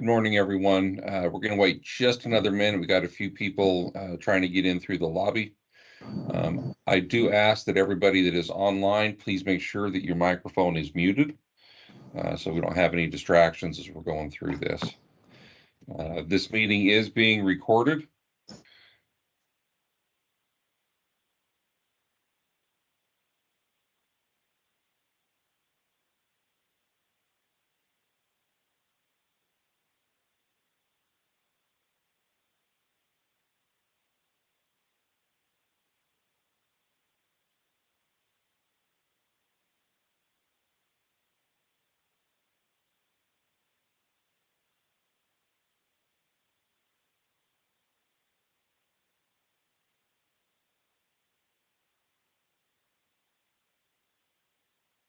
Good morning, everyone. We're going to wait just another minute. We got a few people trying to get in through the lobby. I do ask that everybody that is online, please make sure that your microphone is muted so we don't have any distractions as we're going through this. This meeting is being recorded.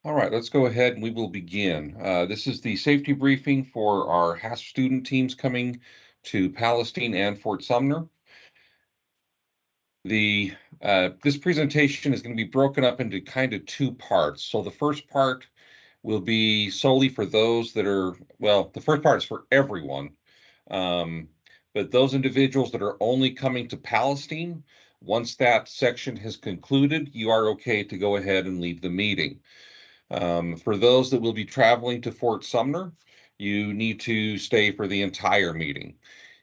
All right, let's go ahead and we will begin. This is the safety briefing for our HASP student teams coming to Palestine and Fort Sumner. This presentation is going to be broken up into kind of two parts. So the first part will be solely for those that are, well, the first part is for everyone. But those individuals that are only coming to Palestine, once that section has concluded, you are okay to go ahead and leave the meeting. For those that will be traveling to Fort Sumner, you need to stay for the entire meeting.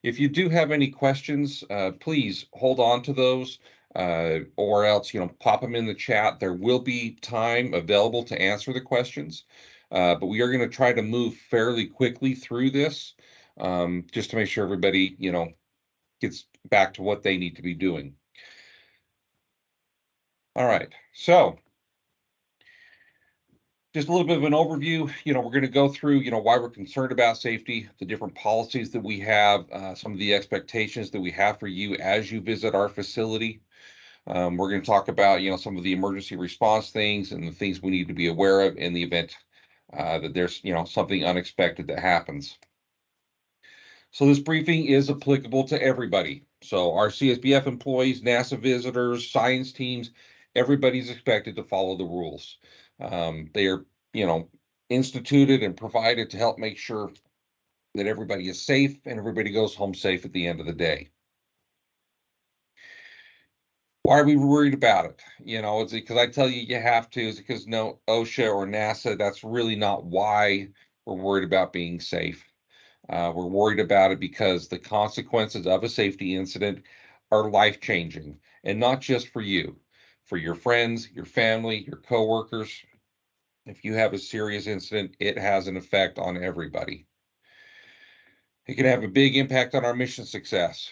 If you do have any questions, please hold on to those or else, pop them in the chat. There will be time available to answer the questions, but we are going to try to move fairly quickly through this just to make sure everybody, gets back to what they need to be doing. All right, so just a little bit of an overview. We're going to go through, why we're concerned about safety, the different policies that we have, some of the expectations that we have for you as you visit our facility. We're going to talk about, some of the emergency response things and the things we need to be aware of in the event that there's, something unexpected that happens. So this briefing is applicable to everybody. So our CSBF employees, NASA visitors, science teams, everybody's expected to follow the rules. They are, instituted and provided to help make sure that everybody is safe and everybody goes home safe at the end of the day. Why are we worried about it? It's because I tell you have to. Is it because no OSHA or NASA? That's really not why we're worried about being safe. We're worried about it because the consequences of a safety incident are life-changing, and not just for you, for your friends, your family, your coworkers. If you have a serious incident, it has an effect on everybody. It can have a big impact on our mission success.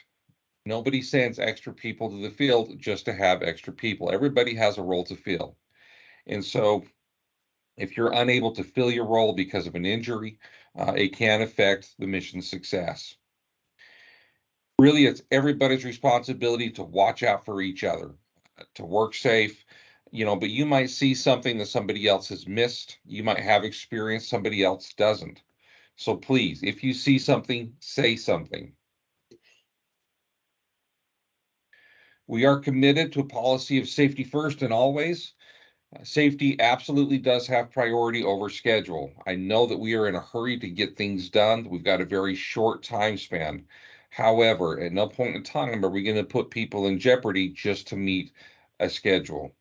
Nobody sends extra people to the field just to have extra people. Everybody has a role to fill. And so if you're unable to fill your role because of an injury, it can affect the mission success. Really, it's everybody's responsibility to watch out for each other, to work safe, but you might see something that somebody else has missed. You might have experience somebody else doesn't. So please, if you see something, say something. We are committed to a policy of safety first and always. Safety absolutely does have priority over schedule. I know that we are in a hurry to get things done. We've got a very short time span. However, at no point in time are we going to put people in jeopardy just to meet a schedule.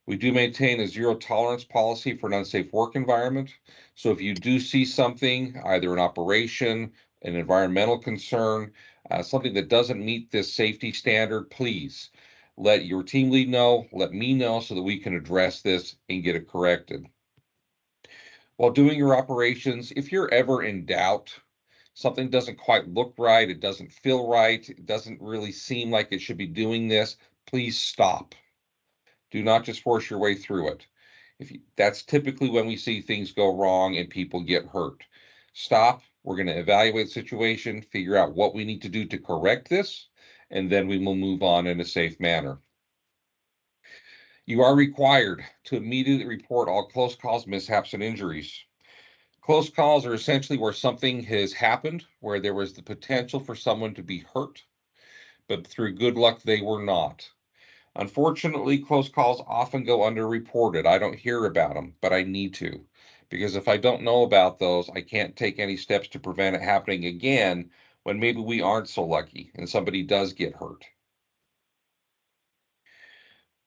We do maintain a zero tolerance policy for an unsafe work environment. So if you do see something, either an operation, an environmental concern, something that doesn't meet this safety standard, please let your team lead know, let me know so that we can address this and get it corrected. While doing your operations, if you're ever in doubt, something doesn't quite look right, it doesn't feel right, it doesn't really seem like it should be doing this, please stop. Do not just force your way through it. That's typically when we see things go wrong and people get hurt. Stop. We're going to evaluate the situation, figure out what we need to do to correct this, and then we will move on in a safe manner. You are required to immediately report all close calls, mishaps, and injuries. Close calls are essentially where something has happened, where there was the potential for someone to be hurt, but through good luck, they were not. Unfortunately, close calls often go underreported. I don't hear about them, but I need to, because if I don't know about those, I can't take any steps to prevent it happening again when maybe we aren't so lucky and somebody does get hurt.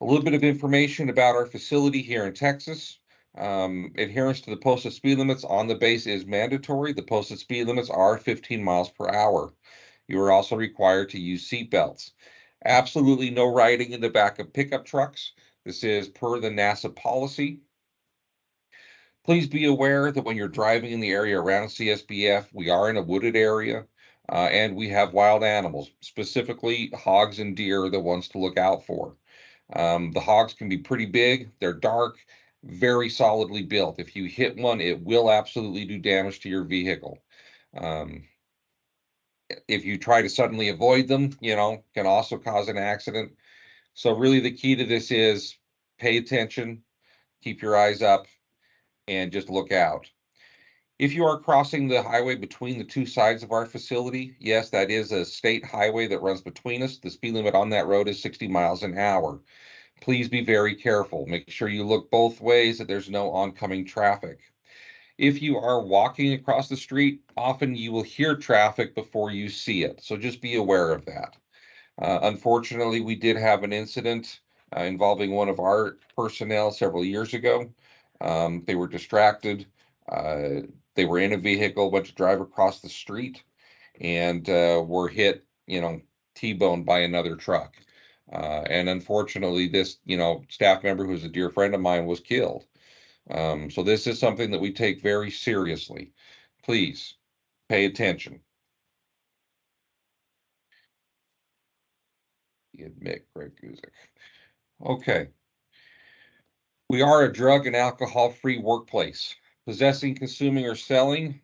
A little bit of information about our facility here in Texas. Adherence to the posted speed limits on the base is mandatory. The posted speed limits are 15 miles per hour. You are also required to use seat belts. Absolutely no riding in the back of pickup trucks. This is per the NASA policy. Please be aware that when you're driving in the area around CSBF, we are in a wooded area and we have wild animals, specifically hogs and deer, are the ones to look out for. The hogs can be pretty big. They're dark, very solidly built. If you hit one, it will absolutely do damage to your vehicle. Um, if you try to suddenly avoid them, can also cause an accident. So really the key to this is pay attention, keep your eyes up, and just look out. If you are crossing the highway between the two sides of our facility, yes, that is a state highway that runs between us. The speed limit on that road is 60 miles an hour. Please be very careful. Make sure you look both ways, that there's no oncoming traffic. If you are walking across the street, often you will hear traffic before you see it. So just be aware of that. Unfortunately, we did have an incident involving one of our personnel several years ago. They were distracted. Uh, they were in a vehicle, went to drive across the street, and were hit, T-boned by another truck. And unfortunately, this, staff member who's a dear friend of mine was killed. So this is something that we take very seriously. Please pay attention. Admit Greg Guzik. Okay. We are a drug and alcohol-free workplace. Possessing, consuming, or selling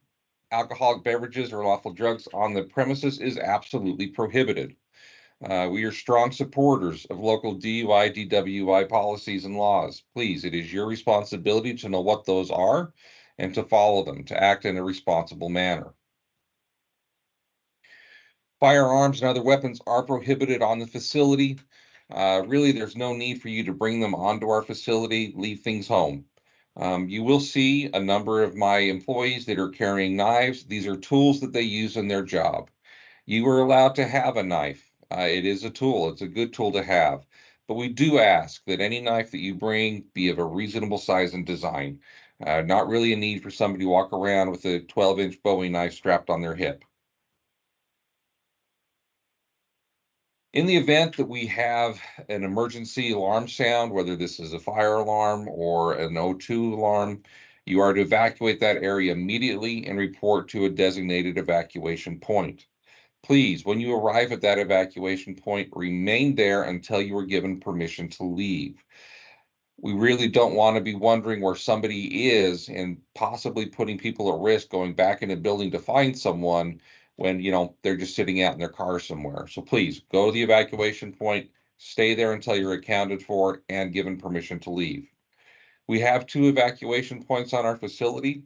alcoholic beverages or lawful drugs on the premises is absolutely prohibited. We are strong supporters of local DUI, DWI policies and laws. Please, it is your responsibility to know what those are and to follow them, to act in a responsible manner. Firearms and other weapons are prohibited on the facility. Really, there's no need for you to bring them onto our facility. Leave things home. You will see a number of my employees that are carrying knives. These are tools that they use in their job. You are allowed to have a knife. It is a tool. It's a good tool to have. But we do ask that any knife that you bring be of a reasonable size and design. Not really a need for somebody to walk around with a 12-inch Bowie knife strapped on their hip. In the event that we have an emergency alarm sound, whether this is a fire alarm or an O2 alarm, you are to evacuate that area immediately and report to a designated evacuation point. Please, when you arrive at that evacuation point, remain there until you are given permission to leave. We really don't want to be wondering where somebody is and possibly putting people at risk going back in a building to find someone when, they're just sitting out in their car somewhere. So please go to the evacuation point, stay there until you're accounted for and given permission to leave. We have 2 evacuation points on our facility.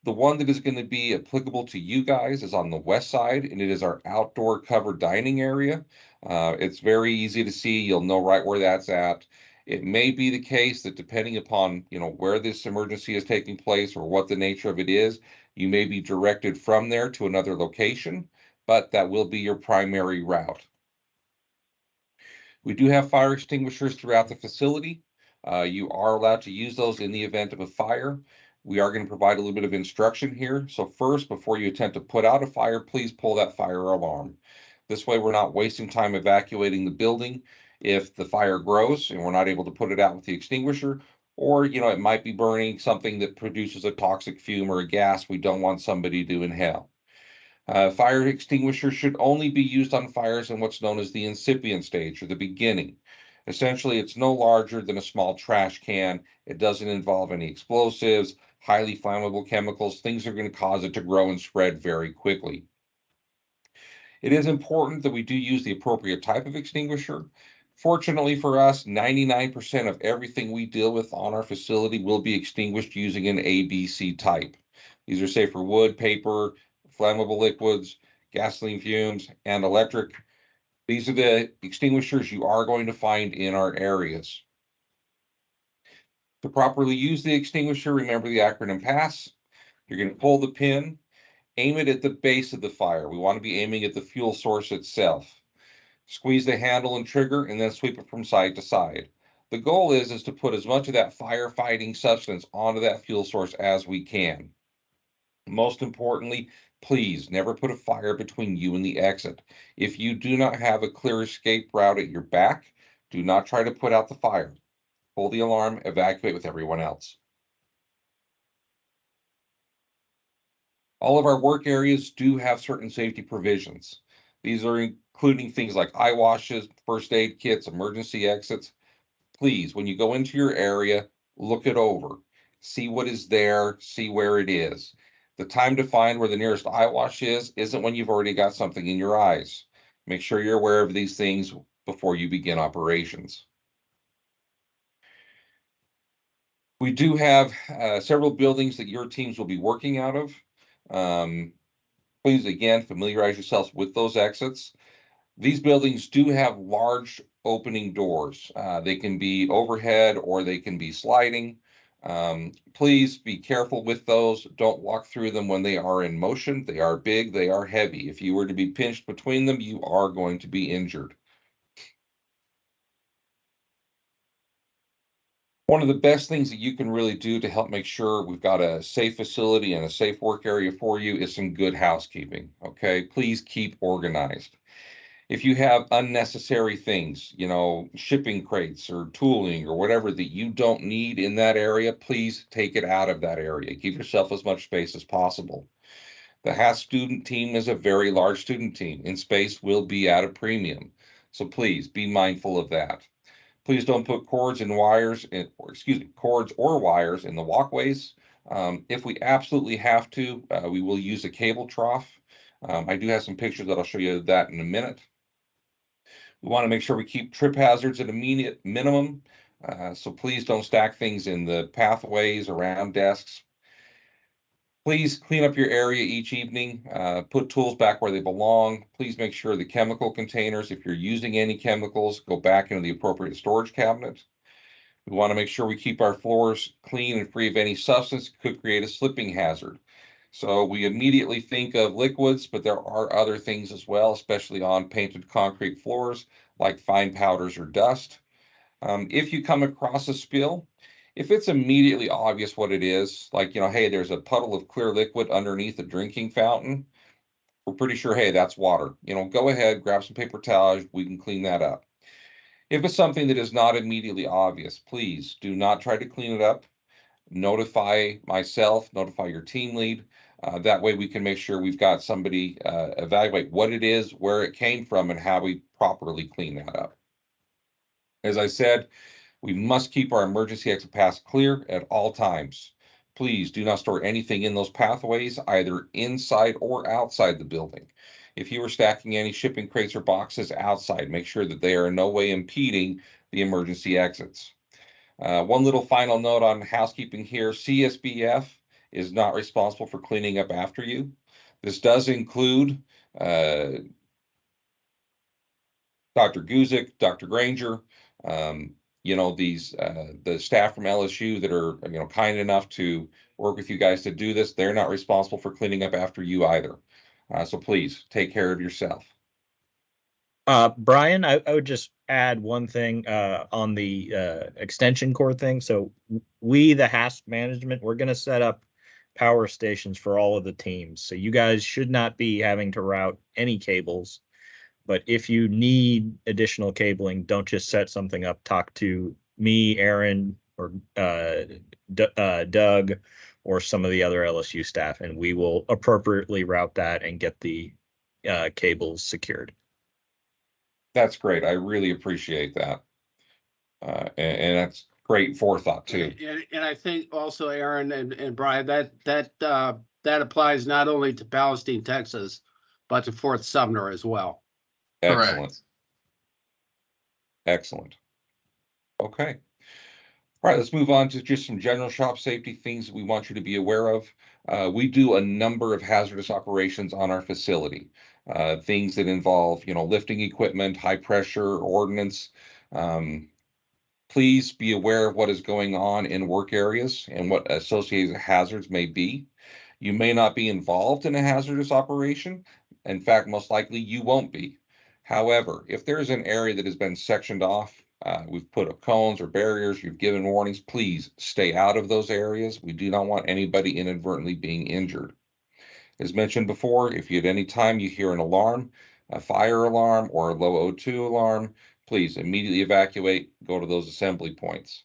The one that is going to be applicable to you guys is on the west side, and it is our outdoor covered dining area. It's very easy to see. You'll know right where that's at. It may be the case that depending upon, where this emergency is taking place or what the nature of it is, you may be directed from there to another location, but that will be your primary route. We do have fire extinguishers throughout the facility. You are allowed to use those in the event of a fire. We are going to provide a little bit of instruction here. So first, before you attempt to put out a fire, please pull that fire alarm. This way, we're not wasting time evacuating the building if the fire grows and we're not able to put it out with the extinguisher, or, it might be burning something that produces a toxic fume or a gas we don't want somebody to inhale. Fire extinguishers should only be used on fires in what's known as the incipient stage or the beginning. Essentially, it's no larger than a small trash can. It doesn't involve any explosives, highly flammable chemicals. Things are going to cause it to grow and spread very quickly. It is important that we do use the appropriate type of extinguisher. Fortunately for us, 99% of everything we deal with on our facility will be extinguished using an ABC type. These are safe for wood, paper, flammable liquids, gasoline fumes, and electric. These are the extinguishers you are going to find in our areas. To properly use the extinguisher, remember the acronym PASS. You're going to pull the pin, aim it at the base of the fire. We want to be aiming at the fuel source itself. Squeeze the handle and trigger, and then sweep it from side to side. The goal is to put as much of that firefighting substance onto that fuel source as we can. Most importantly, please never put a fire between you and the exit. If you do not have a clear escape route at your back, do not try to put out the fire. Pull the alarm, evacuate with everyone else. All of our work areas do have certain safety provisions. These are including things like eye washes, first aid kits, emergency exits. Please, when you go into your area, look it over, see what is there, see where it is. The time to find where the nearest eye wash is isn't when you've already got something in your eyes. Make sure you're aware of these things before you begin operations. We do have several buildings that your teams will be working out of. Please, again, familiarize yourselves with those exits. These buildings do have large opening doors. They can be overhead or they can be sliding. Please be careful with those. Don't walk through them when they are in motion. They are big, they are heavy. If you were to be pinched between them, you are going to be injured. One of the best things that you can really do to help make sure we've got a safe facility and a safe work area for you is some good housekeeping. Okay, please keep organized. If you have unnecessary things, shipping crates or tooling or whatever that you don't need in that area, please take it out of that area. Give yourself as much space as possible. The HASP student team is a very large student team, and space will be at a premium. So please be mindful of that. Please don't put cords and wires cords or wires in the walkways. If we absolutely have to, we will use a cable trough. I do have some pictures that I'll show you that in a minute. We want to make sure we keep trip hazards at a minimum. So please don't stack things in the pathways around desks. Please clean up your area each evening. Put tools back where they belong. Please make sure the chemical containers, if you're using any chemicals, go back into the appropriate storage cabinet. We want to make sure we keep our floors clean and free of any substance that could create a slipping hazard. So we immediately think of liquids, but there are other things as well, especially on painted concrete floors, like fine powders or dust. If you come across a spill, if it's immediately obvious what it is, like, hey, there's a puddle of clear liquid underneath a drinking fountain, we're pretty sure, hey, that's water. Go ahead, grab some paper towels, we can clean that up. If it's something that is not immediately obvious, please do not try to clean it up. Notify myself, notify your team lead. That way we can make sure we've got somebody evaluate what it is, where it came from, and how we properly clean that up. As I said, we must keep our emergency exit paths clear at all times. Please do not store anything in those pathways, either inside or outside the building. If you are stacking any shipping crates or boxes outside, make sure that they are in no way impeding the emergency exits. One little final note on housekeeping here, CSBF is not responsible for cleaning up after you. This does include Dr. Guzik, Dr. Granger, the staff from LSU that are, kind enough to work with you guys to do this. They're not responsible for cleaning up after you either. So please take care of yourself. Brian, I would just add one thing on the extension cord thing. So we, the HASP management, we're going to set up power stations for all of the teams. So you guys should not be having to route any cables. But if you need additional cabling, don't just set something up. Talk to me, Aaron, or Doug, or some of the other LSU staff, and we will appropriately route that and get the cables secured. That's great. I really appreciate that. And that's great forethought too. And I think also, Aaron and Brian, that applies not only to Palestine, Texas, but to Fort Sumner as well. Excellent. Correct. Excellent. Okay. All right, let's move on to just some general shop safety things that we want you to be aware of. We do a number of hazardous operations on our facility. Things that involve, lifting equipment, high pressure, ordnance. Please be aware of what is going on in work areas and what associated hazards may be. You may not be involved in a hazardous operation. In fact, most likely you won't be. However, if there's an area that has been sectioned off, we've put up cones or barriers, you've given warnings, please stay out of those areas. We do not want anybody inadvertently being injured. As mentioned before, if at any time you hear an alarm, a fire alarm or a low O2 alarm, please immediately evacuate, go to those assembly points.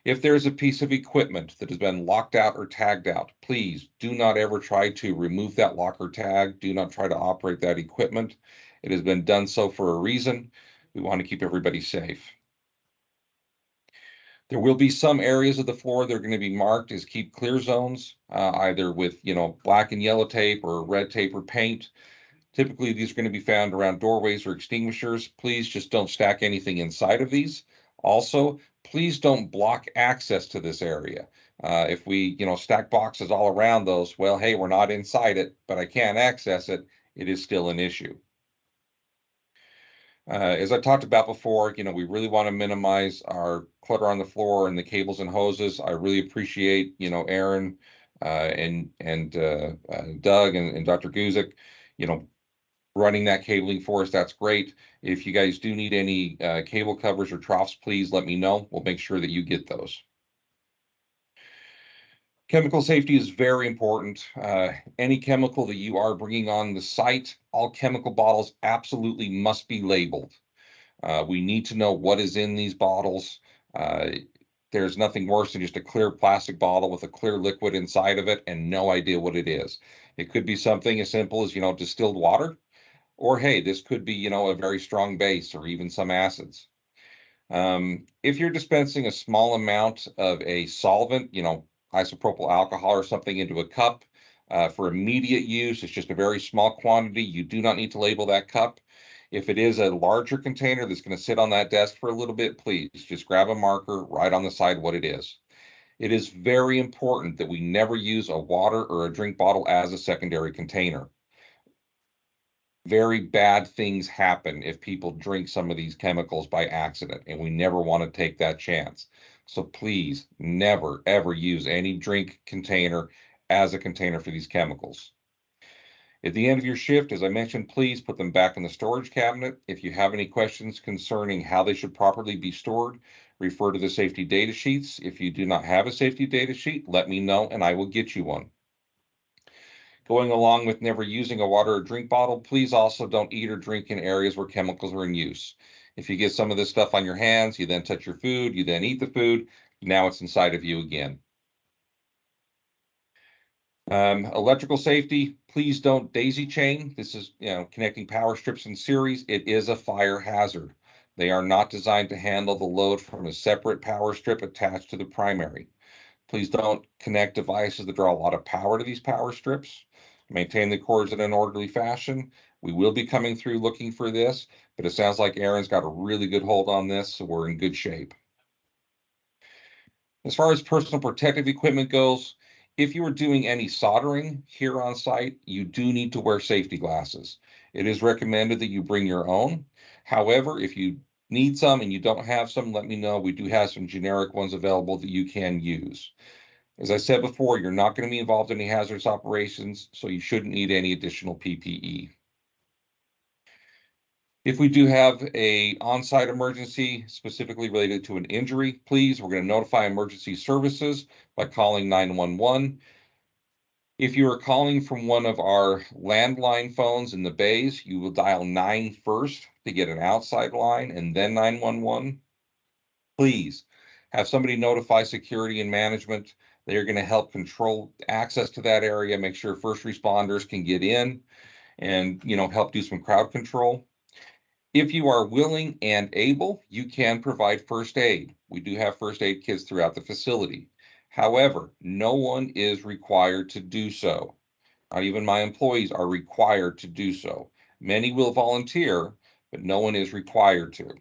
If there's a piece of equipment that has been locked out or tagged out, please do not ever try to remove that lock or tag. Do not try to operate that equipment. It has been done so for a reason. We want to keep everybody safe. There will be some areas of the floor that are going to be marked as keep clear zones, either with black and yellow tape or red tape or paint. Typically, these are going to be found around doorways or extinguishers. Please just don't stack anything inside of these. Also, please don't block access to this area. If we, stack boxes all around those, well, hey, we're not inside it, but I can't access it, it is still an issue. As I talked about before, we really want to minimize our clutter on the floor and the cables and hoses. I really appreciate, Aaron and Doug and Dr. Guzik, running that cabling for us. That's great. If you guys do need any cable covers or troughs, please let me know. We'll make sure that you get those. Chemical safety is very important. Any chemical that you are bringing on the site, all chemical bottles absolutely must be labeled. We need to know what is in these bottles. There's nothing worse than just a clear plastic bottle with a clear liquid inside of it and no idea what it is. It could be something as simple as, distilled water. Or, hey, this could be, a very strong base or even some acids. If you're dispensing a small amount of a solvent, isopropyl alcohol or something into a cup for immediate use, it's just a very small quantity. You do not need to label that cup. If it is a larger container that's going to sit on that desk for a little bit, please just grab a marker, write on the side what it is. It is very important that we never use a water or a drink bottle as a secondary container. Very bad things happen if people drink some of these chemicals by accident, and we never want to take that chance. So please never, ever use any drink container as a container for these chemicals. At the end of your shift, as I mentioned, please put them back in the storage cabinet. If you have any questions concerning how they should properly be stored, refer to the safety data sheets. If you do not have a safety data sheet, let me know and I will get you one. Going along with never using a water or drink bottle, please also don't eat or drink in areas where chemicals are in use. If you get some of this stuff on your hands, you then touch your food, you then eat the food, now it's inside of you again. Electrical safety, please don't daisy chain. This is, connecting power strips in series. It is a fire hazard. They are not designed to handle the load from a separate power strip attached to the primary. Please don't connect devices that draw a lot of power to these power strips. Maintain the cords in an orderly fashion. We will be coming through looking for this, but it sounds like Aaron's got a really good hold on this, so we're in good shape. As far as personal protective equipment goes, if you are doing any soldering here on site, you do need to wear safety glasses. It is recommended that you bring your own. However, if you need some and you don't have some, let me know. We do have some generic ones available that you can use. As I said before, you're not going to be involved in any hazardous operations, so you shouldn't need any additional PPE. If we do have an on-site emergency specifically related to an injury, please, we're going to notify emergency services by calling 911. If you are calling from one of our landline phones in the bays, you will dial 9 first to get an outside line and then 911. Please have somebody notify security and management. They're going to help control access to that area, make sure first responders can get in and, help do some crowd control. If you are willing and able, you can provide first aid. We do have first aid kits throughout the facility. However, no one is required to do so. Not even my employees are required to do so. Many will volunteer, but no one is required to.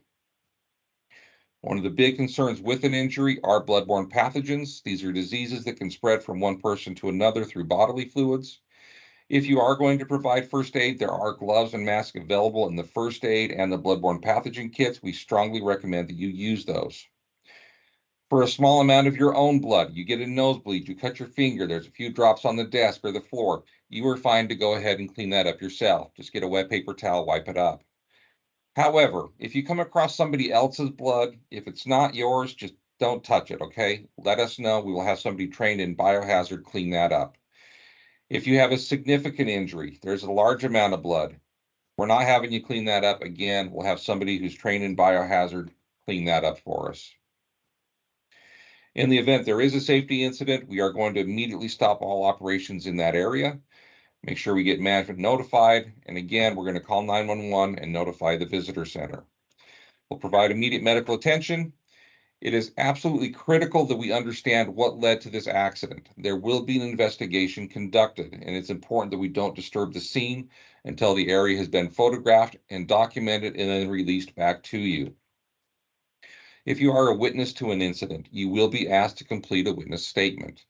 One of the big concerns with an injury are bloodborne pathogens. These are diseases that can spread from one person to another through bodily fluids. If you are going to provide first aid, there are gloves and masks available in the first aid and the bloodborne pathogen kits. We strongly recommend that you use those. For a small amount of your own blood, you get a nosebleed, you cut your finger, there's a few drops on the desk or the floor, you are fine to go ahead and clean that up yourself. Just get a wet paper towel, wipe it up. However, if you come across somebody else's blood, if it's not yours, just don't touch it, okay? Let us know. We will have somebody trained in biohazard clean that up. If you have a significant injury, there's a large amount of blood, we're not having you clean that up again. We'll have somebody who's trained in biohazard clean that up for us. In the event there is a safety incident, we are going to immediately stop all operations in that area. Make sure we get management notified. And again, we're going to call 911 and notify the visitor center. We'll provide immediate medical attention. It is absolutely critical that we understand what led to this accident. There will be an investigation conducted, and it's important that we don't disturb the scene until the area has been photographed and documented and then released back to you. If you are a witness to an incident, you will be asked to complete a witness statement.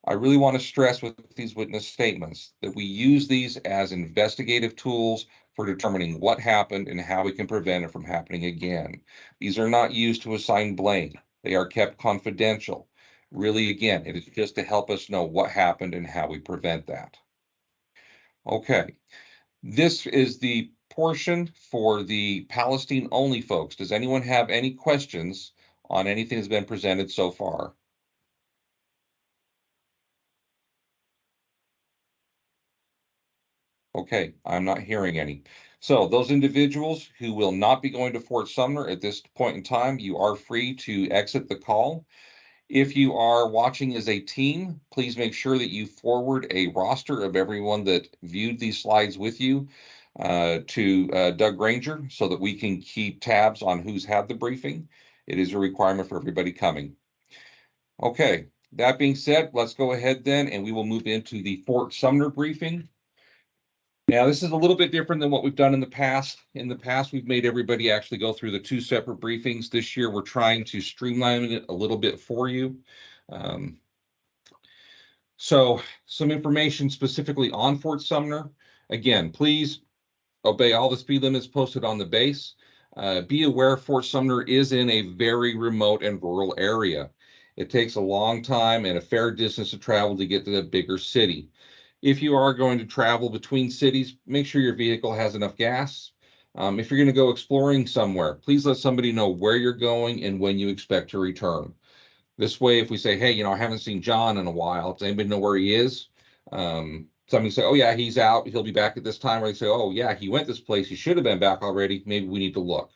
I really want to stress with these witness statements that we use these as investigative tools for determining what happened and how we can prevent it from happening again. These are not used to assign blame. They are kept confidential. Really, again, it is just to help us know what happened and how we prevent that. Okay, this is the portion for the Palestine only folks. Does anyone have any questions on anything that's been presented so far? Okay, I'm not hearing any. So those individuals who will not be going to Fort Sumner at this point in time, you are free to exit the call. If you are watching as a team, please make sure that you forward a roster of everyone that viewed these slides with you to Doug Granger so that we can keep tabs on who's had the briefing. It is a requirement for everybody coming. Okay, that being said, let's go ahead then and we will move into the Fort Sumner briefing. Now, this is a little bit different than what we've done in the past. In the past, we've made everybody actually go through the two separate briefings. This year, we're trying to streamline it a little bit for you. So some information specifically on Fort Sumner. Again, please obey all the speed limits posted on the base. Be aware Fort Sumner is in a very remote and rural area. It takes a long time and a fair distance to travel to get to the bigger city. If you are going to travel between cities, make sure your vehicle has enough gas. If you're going to go exploring somewhere, please let somebody know where you're going and when you expect to return. This way, if we say, hey, I haven't seen John in a while, does anybody know where he is? Somebody say, oh yeah, he's out, he'll be back at this time. Or they say, oh yeah, he went this place, he should have been back already. Maybe we need to look.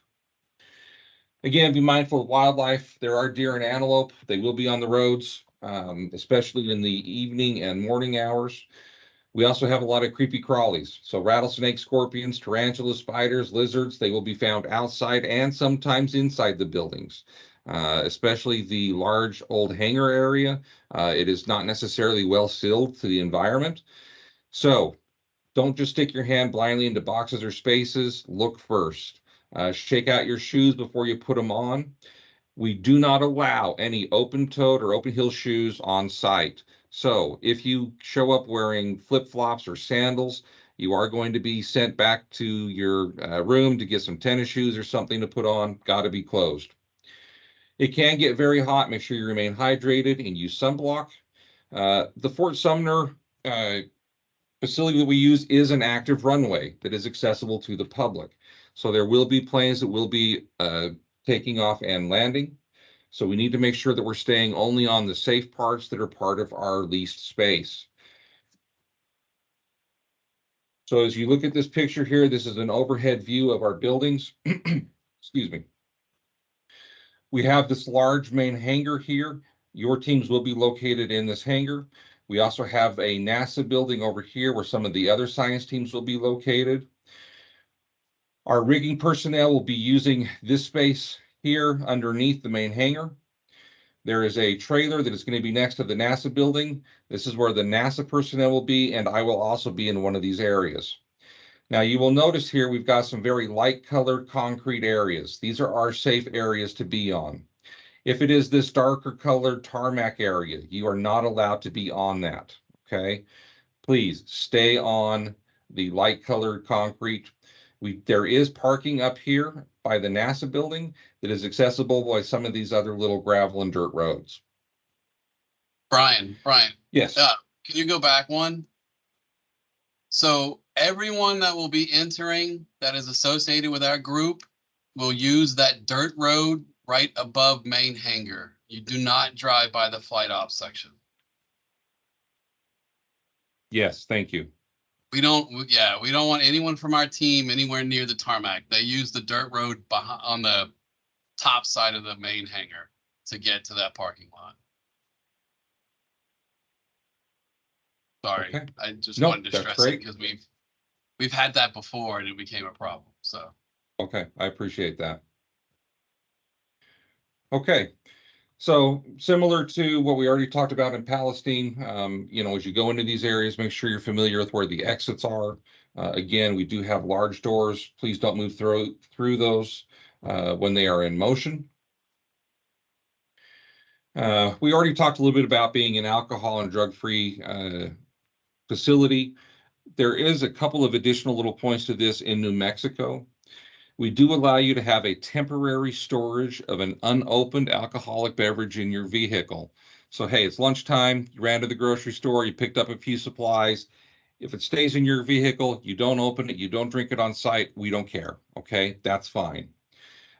Again, be mindful of wildlife. There are deer and antelope. They will be on the roads, especially in the evening and morning hours. We also have a lot of creepy crawlies. So rattlesnakes, scorpions, tarantulas, spiders, lizards, they will be found outside and sometimes inside the buildings, especially the large old hangar area. It is not necessarily well sealed to the environment. So don't just stick your hand blindly into boxes or spaces. Look first. Shake out your shoes before you put them on. We do not allow any open-toed or open-heel shoes on site. So if you show up wearing flip-flops or sandals, you are going to be sent back to your room to get some tennis shoes or something to put on. Got to be closed. It can get very hot. Make sure you remain hydrated and use sunblock. The Fort Sumner facility that we use is an active runway that is accessible to the public. So there will be planes that will be taking off and landing. So we need to make sure that we're staying only on the safe parts that are part of our leased space. So as you look at this picture here, this is an overhead view of our buildings. Excuse me. We have this large main hangar here. Your teams will be located in this hangar. We also have a NASA building over here where some of the other science teams will be located. Our rigging personnel will be using this space here underneath the main hangar. There is a trailer that is going to be next to the NASA building. This is where the NASA personnel will be, and I will also be in one of these areas. Now you will notice here we've got some very light colored concrete areas. These are our safe areas to be on. If it is this darker colored tarmac area, you are not allowed to be on that, okay? Please stay on the light colored concrete. There is parking up here by the NASA building that is accessible by some of these other little gravel and dirt roads. Brian, Yes. can you go back one? So everyone that will be entering that is associated with our group will use that dirt road right above main hangar. You do not drive by the flight ops section. Yes, thank you. We don't want anyone from our team anywhere near the tarmac. They use the dirt road on the top side of the main hangar to get to that parking lot. Sorry, Okay. I just No, wanted to that's stress great. it because we've had that before and it became a problem. So Okay, I appreciate that. Okay, so similar to what we already talked about in Palestine, as you go into these areas, make sure you're familiar with where the exits are. Again, we do have large doors. Please don't move through those when they are in motion. We already talked a little bit about being an alcohol and drug-free facility. There is a couple of additional little points to this in New Mexico. We do allow you to have a temporary storage of an unopened alcoholic beverage in your vehicle. So, hey, it's lunchtime, you ran to the grocery store, you picked up a few supplies. If it stays in your vehicle, you don't open it, you don't drink it on site, we don't care, okay? That's fine.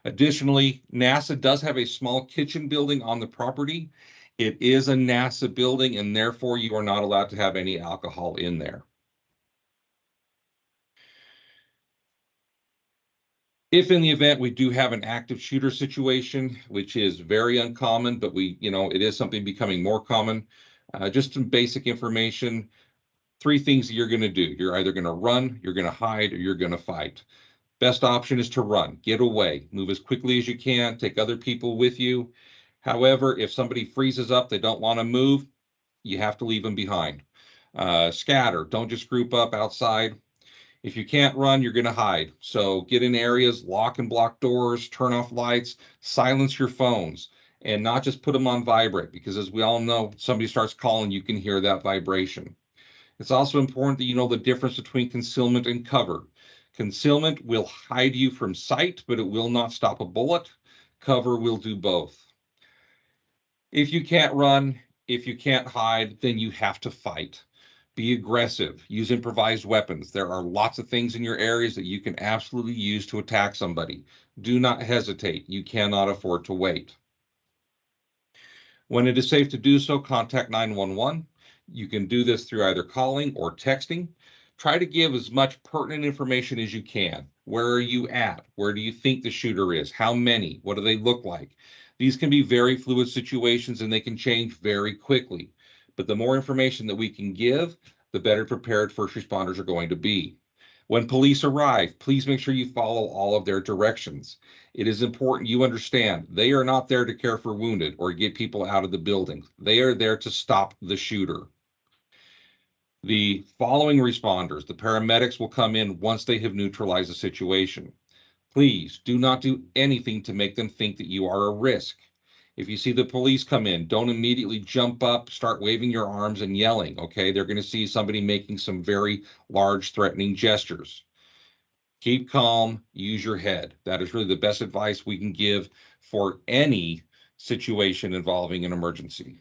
Additionally, NASA does have a small kitchen building on the property. It is a NASA building, and therefore you are not allowed to have any alcohol in there. If in the event we do have an active shooter situation, which is very uncommon, but it is something becoming more common, just some basic information, 3 things that you're going to do. You're either going to run, you're going to hide, or you're going to fight. Best option is to run, get away, move as quickly as you can, take other people with you. However, if somebody freezes up, they don't want to move, you have to leave them behind. Scatter, don't just group up outside. If you can't run, you're going to hide. So get in areas, lock and block doors, turn off lights, silence your phones, and not just put them on vibrate, because as we all know, somebody starts calling, you can hear that vibration. It's also important that you know the difference between concealment and cover. Concealment will hide you from sight, but it will not stop a bullet. Cover will do both. If you can't run, if you can't hide, then you have to fight. Be aggressive, use improvised weapons. There are lots of things in your areas that you can absolutely use to attack somebody. Do not hesitate. You cannot afford to wait. When it is safe to do so, contact 911. You can do this through either calling or texting. Try to give as much pertinent information as you can. Where are you at? Where do you think the shooter is? How many? What do they look like? These can be very fluid situations and they can change very quickly. But the more information that we can give, the better prepared first responders are going to be. When police arrive, please make sure you follow all of their directions. It is important you understand they are not there to care for wounded or get people out of the building. They are there to stop the shooter. The following responders, the paramedics, will come in once they have neutralized the situation. Please do not do anything to make them think that you are a risk. If you see the police come in, don't immediately jump up, start waving your arms and yelling, okay? They're going to see somebody making some very large threatening gestures. Keep calm, use your head. That is really the best advice we can give for any situation involving an emergency.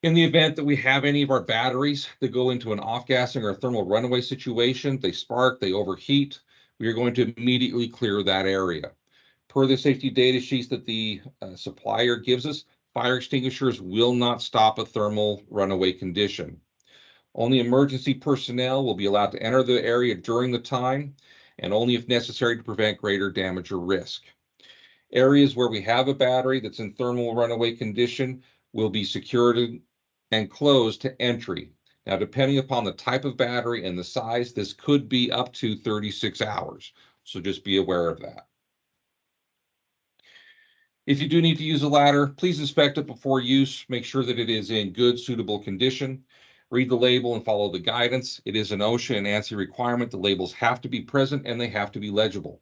In the event that we have any of our batteries that go into an off-gassing or a thermal runaway situation, they spark, they overheat, we are going to immediately clear that area. Per the safety data sheets that the supplier gives us, fire extinguishers will not stop a thermal runaway condition. Only emergency personnel will be allowed to enter the area during the time, and only if necessary to prevent greater damage or risk. Areas where we have a battery that's in thermal runaway condition will be secured and closed to entry. Now, depending upon the type of battery and the size, this could be up to 36 hours. So just be aware of that. If you do need to use a ladder, please inspect it before use. Make sure that it is in good, suitable condition. Read the label and follow the guidance. It is an OSHA and ANSI requirement. The labels have to be present and they have to be legible.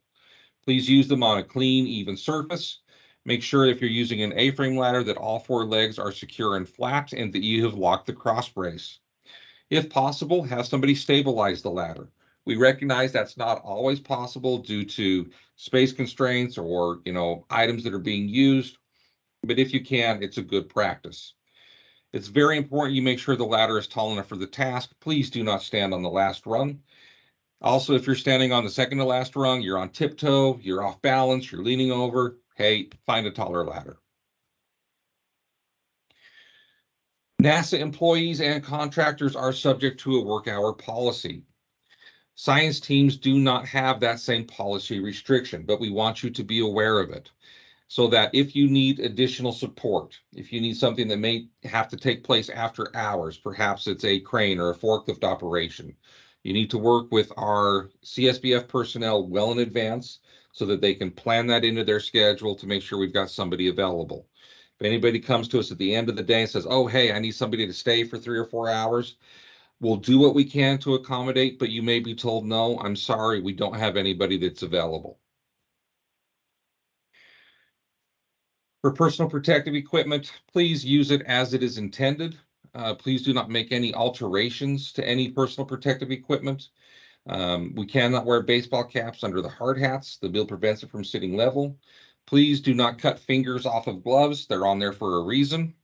Please use them on a clean, even surface. Make sure if you're using an A-frame ladder that all 4 legs are secure and flat and that you have locked the cross brace. If possible, have somebody stabilize the ladder. We recognize that's not always possible due to space constraints or, items that are being used, but if you can, it's a good practice. It's very important you make sure the ladder is tall enough for the task. Please do not stand on the last rung. Also, if you're standing on the second to last rung, you're on tiptoe, you're off balance, you're leaning over, hey, find a taller ladder. NASA employees and contractors are subject to a work hour policy. Science teams do not have that same policy restriction, but we want you to be aware of it so that if you need additional support, if you need something that may have to take place after hours, perhaps it's a crane or a forklift operation, you need to work with our CSBF personnel well in advance so that they can plan that into their schedule to make sure we've got somebody available. If anybody comes to us at the end of the day and says, oh, hey, I need somebody to stay for 3 or 4 hours, we'll do what we can to accommodate, but you may be told, no, I'm sorry, we don't have anybody that's available. For personal protective equipment, please use it as it is intended. Please do not make any alterations to any personal protective equipment. We cannot wear baseball caps under the hard hats. The bill prevents it from sitting level. Please do not cut fingers off of gloves. They're on there for a reason.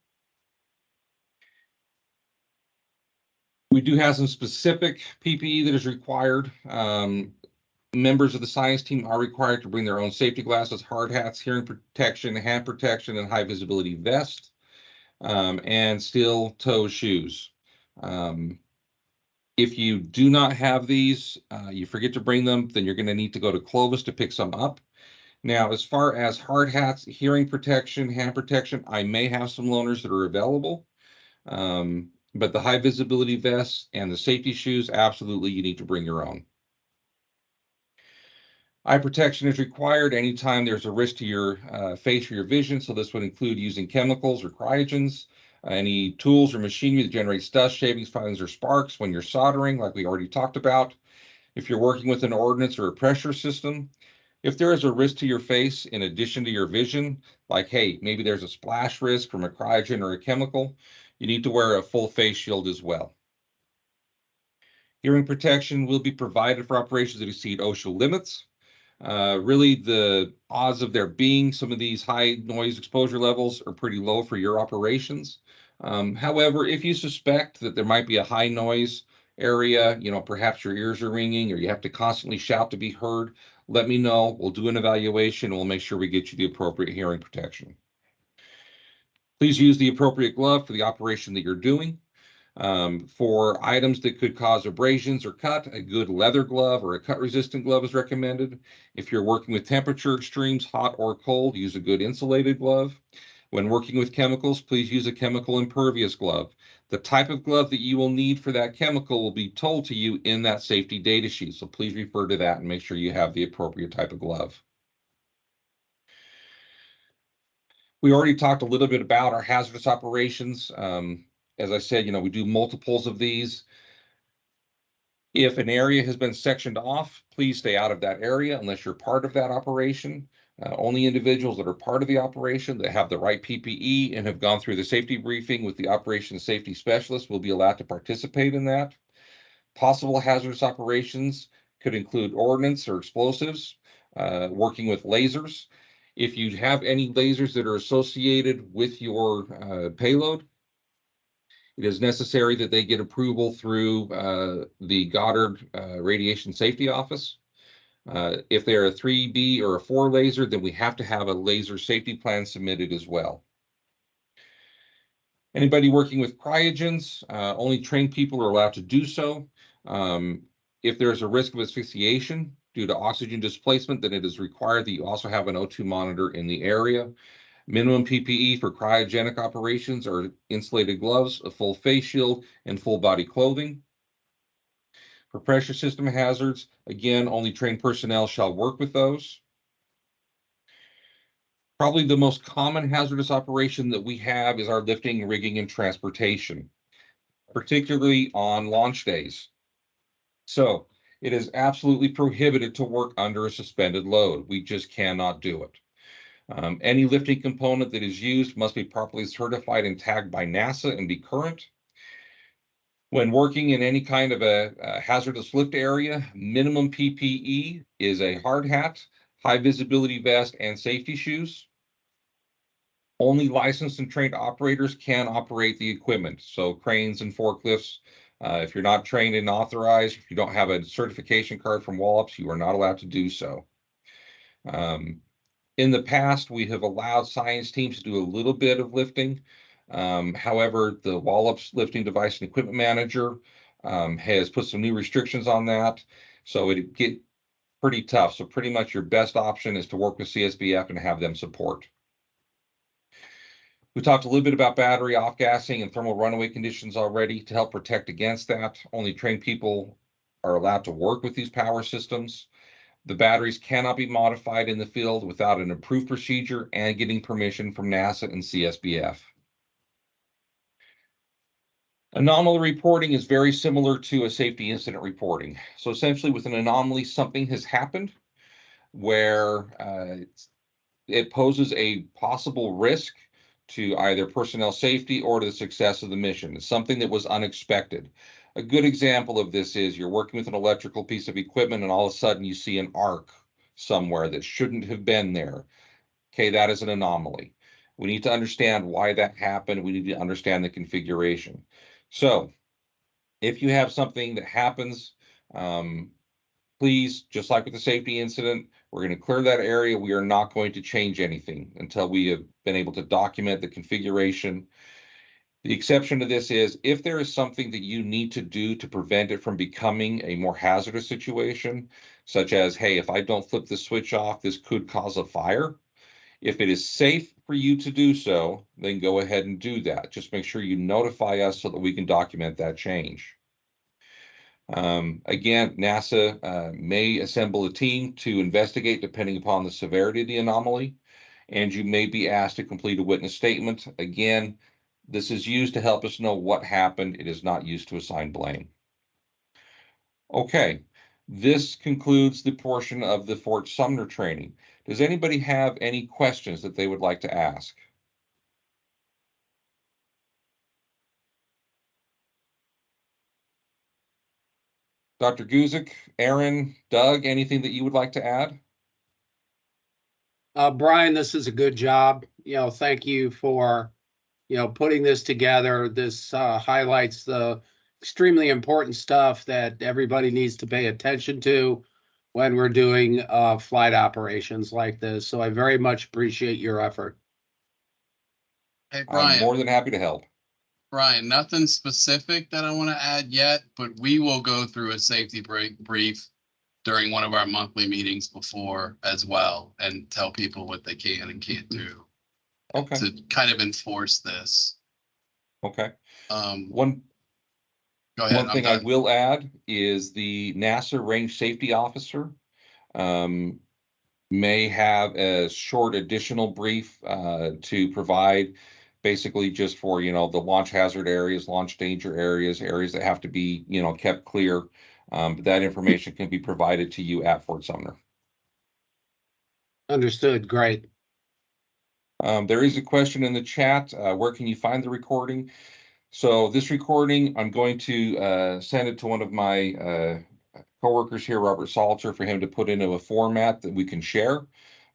We do have some specific PPE that is required. Members of the science team are required to bring their own safety glasses, hard hats, hearing protection, hand protection, and high visibility vest, and steel toe shoes. If you do not have these, you forget to bring them, then you're going to need to go to Clovis to pick some up. Now, as far as hard hats, hearing protection, hand protection, I may have some loaners that are available. But the high visibility vests and the safety shoes, absolutely, you need to bring your own. Eye protection is required anytime there's a risk to your face or your vision. So this would include using chemicals or cryogens, any tools or machinery that generates dust, shavings, filings, or sparks when you're soldering, like we already talked about. If you're working with an ordnance or a pressure system, if there is a risk to your face in addition to your vision, like, hey, maybe there's a splash risk from a cryogen or a chemical, you need to wear a full face shield as well. Hearing protection will be provided for operations that exceed OSHA limits. Really, the odds of there being some of these high noise exposure levels are pretty low for your operations. However, if you suspect that there might be a high noise area, perhaps your ears are ringing or you have to constantly shout to be heard, let me know. We'll do an evaluation. We'll make sure we get you the appropriate hearing protection. Please use the appropriate glove for the operation that you're doing. For items that could cause abrasions or cut, a good leather glove or a cut-resistant glove is recommended. If you're working with temperature extremes, hot or cold, use a good insulated glove. When working with chemicals, please use a chemical impervious glove. The type of glove that you will need for that chemical will be told to you in that safety data sheet, so please refer to that and make sure you have the appropriate type of glove. We already talked a little bit about our hazardous operations. As I said, we do multiples of these. If an area has been sectioned off, please stay out of that area unless you're part of that operation. Only individuals that are part of the operation that have the right PPE and have gone through the safety briefing with the operations safety specialist will be allowed to participate in that. Possible hazardous operations could include ordnance or explosives, working with lasers. If you have any lasers that are associated with your payload, it is necessary that they get approval through the Goddard Radiation Safety Office. If they're a 3B or a 4 laser, then we have to have a laser safety plan submitted as well. Anybody working with cryogens, only trained people are allowed to do so. If there's a risk of asphyxiation due to oxygen displacement, then it is required that you also have an O2 monitor in the area. Minimum PPE for cryogenic operations are insulated gloves, a full face shield, and full body clothing. For pressure system hazards, again, only trained personnel shall work with those. Probably the most common hazardous operation that we have is our lifting, rigging, and transportation, particularly on launch days. So it is absolutely prohibited to work under a suspended load. We just cannot do it. Any lifting component that is used must be properly certified and tagged by NASA and be current. When working in any kind of a hazardous lift area, minimum PPE is a hard hat, high visibility vest, and safety shoes. Only licensed and trained operators can operate the equipment. So cranes and forklifts, if you're not trained and authorized, if you don't have a certification card from Wallops, you are not allowed to do so. In the past, we have allowed science teams to do a little bit of lifting. However, the Wallops lifting device and equipment manager has put some new restrictions on that. So it get pretty tough. So pretty much your best option is to work with CSBF and have them support. We talked a little bit about battery off-gassing and thermal runaway conditions already to help protect against that. Only trained people are allowed to work with these power systems. The batteries cannot be modified in the field without an approved procedure and getting permission from NASA and CSBF. Anomaly reporting is very similar to a safety incident reporting. So essentially with an anomaly, something has happened where it poses a possible risk to either personnel safety or to the success of the mission. It's something that was unexpected. A good example of this is you're working with an electrical piece of equipment and all of a sudden you see an arc somewhere that shouldn't have been there. Okay, that is an anomaly. We need to understand why that happened. We need to understand the configuration. So if you have something that happens, please, just like with the safety incident, we're going to clear that area. We are not going to change anything until we have been able to document the configuration. The exception to this is if there is something that you need to do to prevent it from becoming a more hazardous situation, such as, hey, if I don't flip the switch off, this could cause a fire. If it is safe for you to do so, then go ahead and do that. Just make sure you notify us so that we can document that change. Again, NASA may assemble a team to investigate depending upon the severity of the anomaly, and you may be asked to complete a witness statement. Again, this is used to help us know what happened. It is not used to assign blame. Okay, this concludes the portion of the Fort Sumner training. Does anybody have any questions that they would like to ask? Dr. Guzik, Aaron, Doug, anything that you would like to add? Brian, this is a good job. Thank you for, putting this together. This highlights the extremely important stuff that everybody needs to pay attention to when we're doing flight operations like this. So I very much appreciate your effort. Hey, I'm more Brian, than happy to help. Brian, nothing specific that I want to add yet, but we will go through a safety brief during one of our monthly meetings before as well and tell people what they can and can't do Okay. to kind of enforce this. Okay. Go ahead. One thing I will add is the NASA Range Safety Officer may have a short additional brief to provide, basically just for, the launch hazard areas, launch danger areas, areas that have to be, kept clear. But that information can be provided to you at Fort Sumner. Understood. Great. There is a question in the chat. Where can you find the recording? So this recording, I'm going to send it to one of my coworkers here, Robert Salter, for him to put into a format that we can share.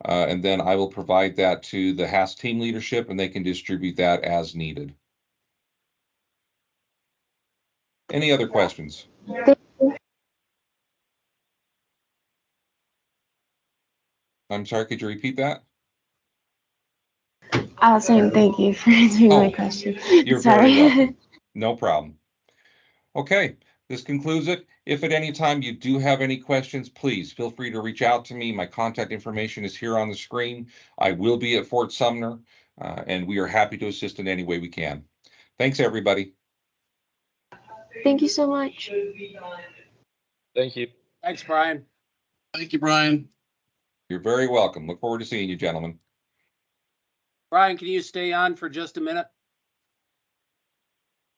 And then I will provide that to the HASP team leadership and they can distribute that as needed. Any other questions? I'm sorry, could you repeat that? I was saying thank you for answering my question. You're Sorry. very welcome. No problem. Okay, this concludes it. If at any time you do have any questions, please feel free to reach out to me. My contact information is here on the screen. I will be at Fort Sumner, and we are happy to assist in any way we can. Thanks, everybody. Thank you so much. Thank you. Thanks, Brian. Thank you, Brian. You're very welcome. Look forward to seeing you, gentlemen. Brian, can you stay on for just a minute?